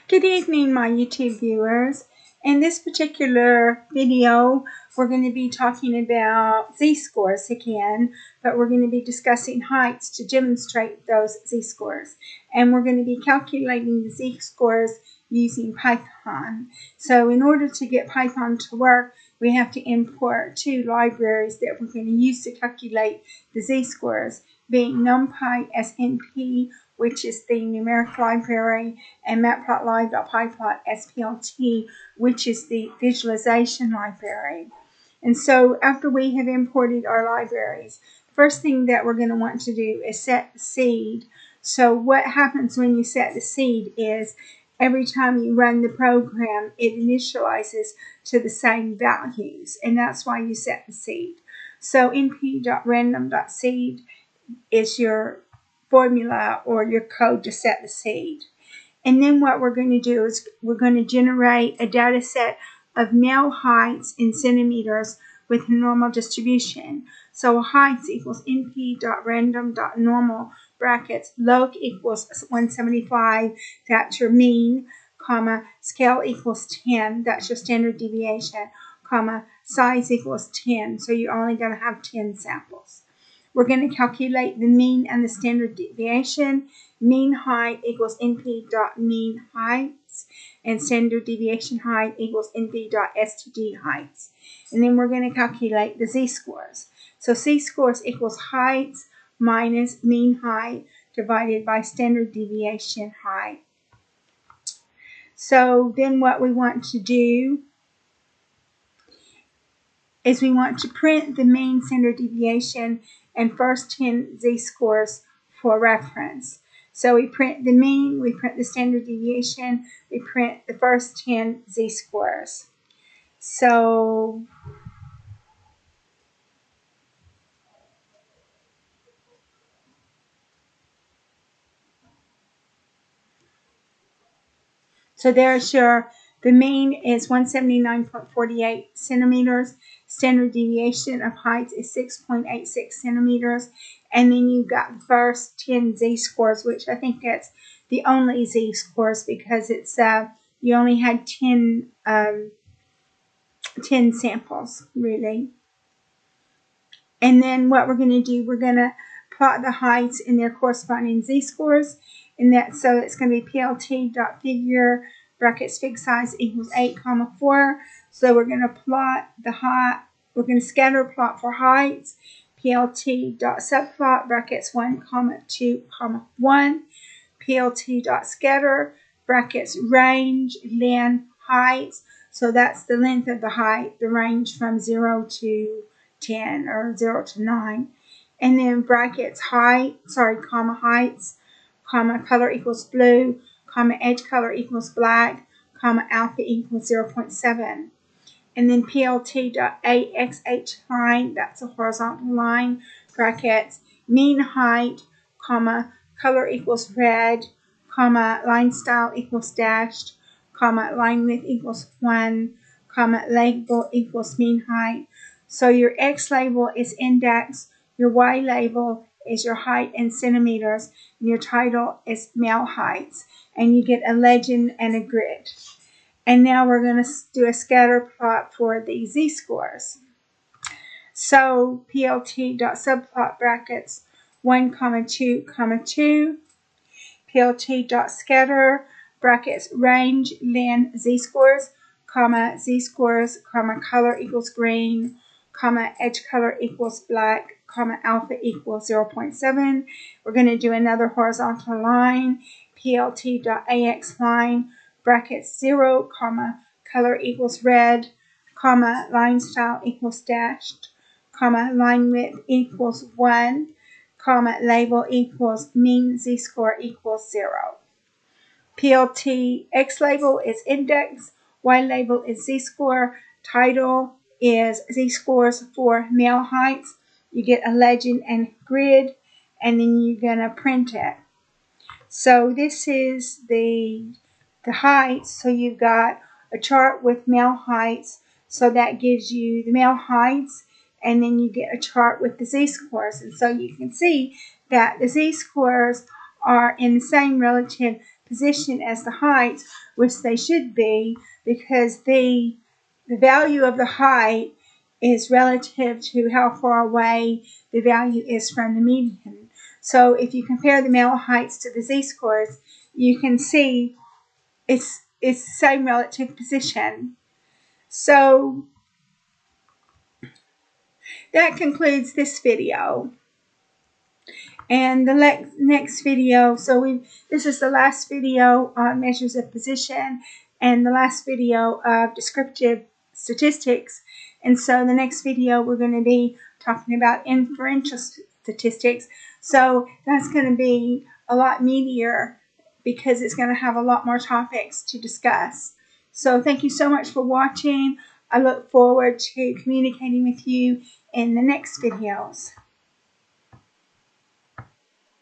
Good evening, my YouTube viewers. In this particular video, we're going to be talking about z-scores again, but we're going to be discussing heights to demonstrate those z-scores. And we're going to be calculating the z-scores using Python. So in order to get Python to work, we have to import two libraries that we're going to use to calculate the z-scores, being NumPy as NP, which is the numeric library, and matplotlib.pyplot.splt, which is the visualization library. And so after we have imported our libraries, the first thing that we're going to want to do is set the seed. So what happens when you set the seed is every time you run the program, it initializes to the same values, and that's why you set the seed. So np.random.seed is your formula or your code to set the seed. And then what we're going to do is we're going to generate a data set of male heights in centimeters with a normal distribution. So heights equals np.random.normal brackets log equals 175, that's your mean, comma, scale equals 10, that's your standard deviation, comma, size equals 10, so you're only going to have 10 samples. We're going to calculate the mean and the standard deviation. Mean height equals np.mean heights, and standard deviation height equals np.std heights. And then we're going to calculate the z-scores. So z-scores equals heights minus mean height divided by standard deviation height. So then what we want to do is we want to print the mean, standard deviation, and first 10 z-scores for reference. So we print the mean, we print the standard deviation, we print the first 10 z-scores. So there's the mean is 179.48 centimeters. Standard deviation of height is 6.86 centimeters. And then you've got the first 10 z-scores, which I think that's the only z-scores because it's you only had 10 samples, really. And then what we're going to do, we're going to plot the heights in their corresponding z-scores. And so it's going to be plt.figure brackets fig size equals 8, 4. So we're going to plot the height. We're going to scatter plot for heights. plt.subplot brackets 1, 2, 1. plt.scatter brackets range len heights. So that's the length of the height, the range from 0 to 10 or 0 to 9. And then brackets heights, comma, color equals blue, comma, edge color equals black, comma, alpha equals 0.7. And then plt.axh line, that's a horizontal line, brackets, mean height, comma, color equals red, comma, line style equals dashed, comma, line width equals 1, comma, label equals mean height. So your X label is index, your Y label is your height in centimeters, and your title is male heights, and you get a legend and a grid. And now we're going to do a scatter plot for the z-scores. So plt.subplot brackets 1, 2, 2, plt.scatter brackets range len z-scores, comma, z-scores, comma, color equals green, comma, edge color equals black, comma, alpha equals 0.7. We're going to do another horizontal line, plt.ax line, brackets 0, comma, color equals red, comma, line style equals dashed, comma, line width equals 1, comma, label equals mean z-score equals 0. plt X label is index, Y label is z-score, title is z-scores for male heights. You get a legend and grid, and then you're going to print it. So this is the heights. So you've got a chart with male heights. So that gives you the male heights, and then you get a chart with the z-scores. And so you can see that the z-scores are in the same relative position as the height, which they should be, because the value of the height is relative to how far away the value is from the median. So if you compare the male heights to the z-scores, you can see it's the same relative position. So that concludes this video. And the next video, this is the last video on measures of position and the last video of descriptive statistics. And so the next video we're going to be talking about inferential statistics. So that's going to be a lot meatier because it's going to have a lot more topics to discuss. So thank you so much for watching. I look forward to communicating with you in the next videos.